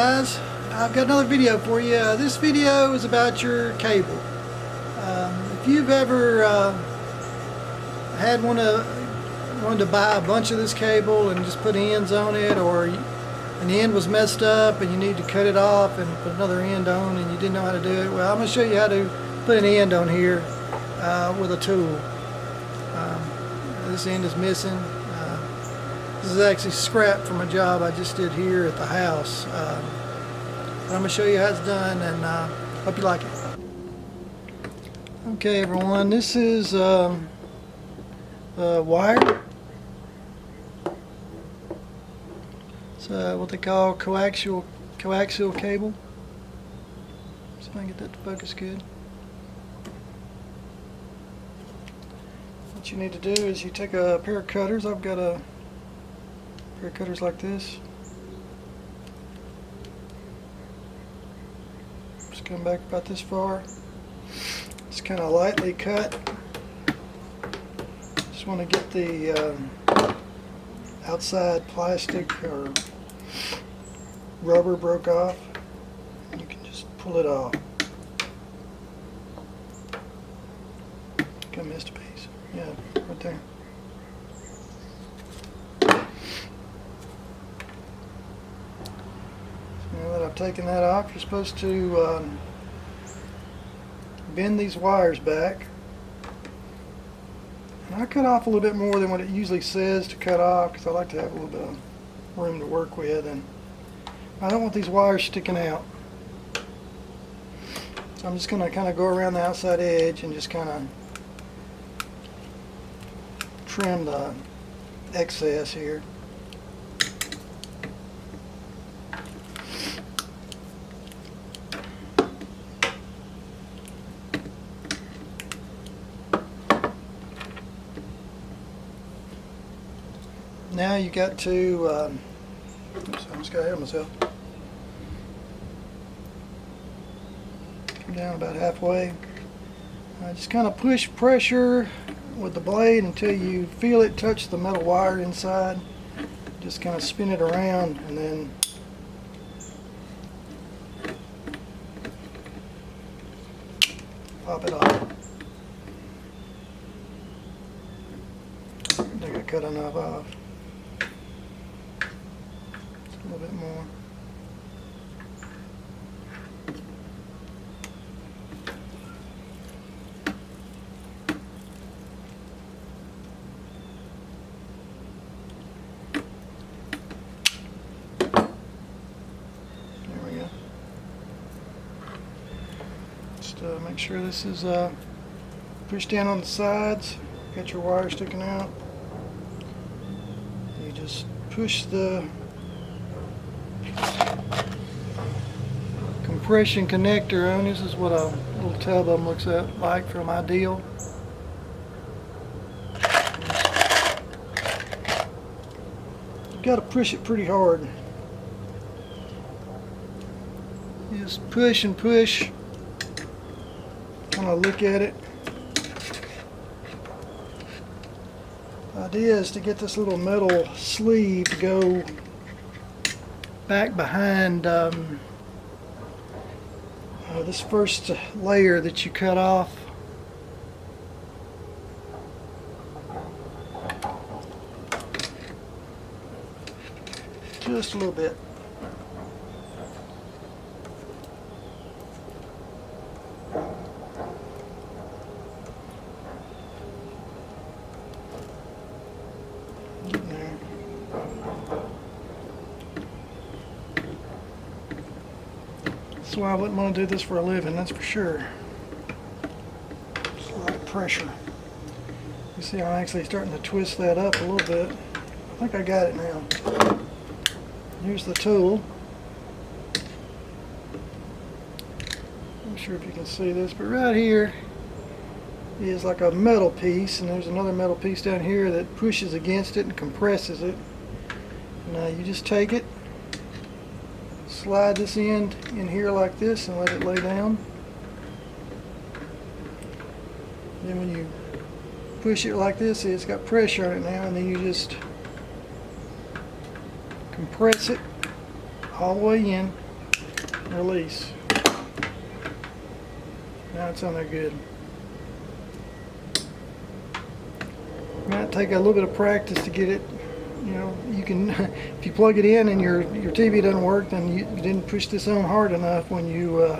guys, I've got another video for you. This video is about your cable. If you've ever wanted to buy a bunch of this cable and just put ends on it, or an end was messed up and you need to cut it off and put another end on and you didn't know how to do it, well, I'm going to show you how to put an end on here with a tool. This end is missing. This is actually scrap from a job I just did here at the house. But I'm going to show you how it's done, and hope you like it. Okay everyone, this is wire. It's what they call coaxial cable. See if I can get that to focus good. What you need to do is you take a pair of cutters. I've got a pair of cutters like this. Just come back about this far. Just kind of lightly cut. Just want to get the outside plastic or rubber broke off. You can just pull it off. I think I missed a piece. Yeah, right there. Now that I've taken that off, you're supposed to bend these wires back. And I cut off a little bit more than what it usually says to cut off, because I like to have a little bit of room to work with, and I don't want these wires sticking out. So I'm just going to kind of go around the outside edge and just kind of trim the excess here. Now you got to, oops, I almost got ahead of myself. Come down about halfway. Just kind of push pressure with the blade until you feel it touch the metal wire inside. Just kind of spin it around and then pop it off. I think I cut enough off. A little bit more. There we go. Just make sure this is pushed down on the sides. Got your wire sticking out. You just push the compression connector on. This is what a little tub of them looks like from Ideal. You got to push it pretty hard. You just push and push. Kind of look at it. The idea is to get this little metal sleeve to go back behind this first layer that you cut off. Just a little bit. Getting there. That's why I wouldn't want to do this for a living, that's for sure. Just a lot of pressure. You see I'm actually starting to twist that up a little bit. I think I got it now. Here's the tool. I'm not sure if you can see this, but right here is like a metal piece, and there's another metal piece down here that pushes against it and compresses it. Now you just take it, slide this end in here like this and let it lay down. Then when you push it like this, see, it's got pressure on it now, and then you just compress it all the way in. release. Now it's on there good. Might take a little bit of practice to get it. You know, you can if you plug it in and your TV doesn't work, then you didn't push this on hard enough when you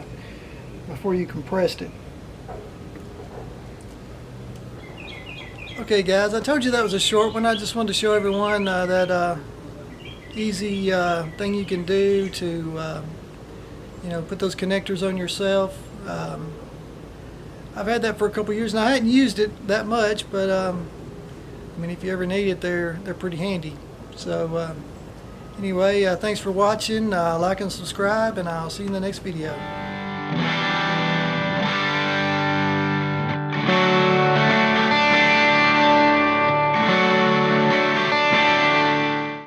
before you compressed it. Okay guys, I told you that was a short one. I just wanted to show everyone that easy thing you can do to you know, put those connectors on yourself. I've had that for a couple years and I hadn't used it that much, but I mean, if you ever need it, they're pretty handy. So anyway, thanks for watching. Like and subscribe, and I'll see you in the next video.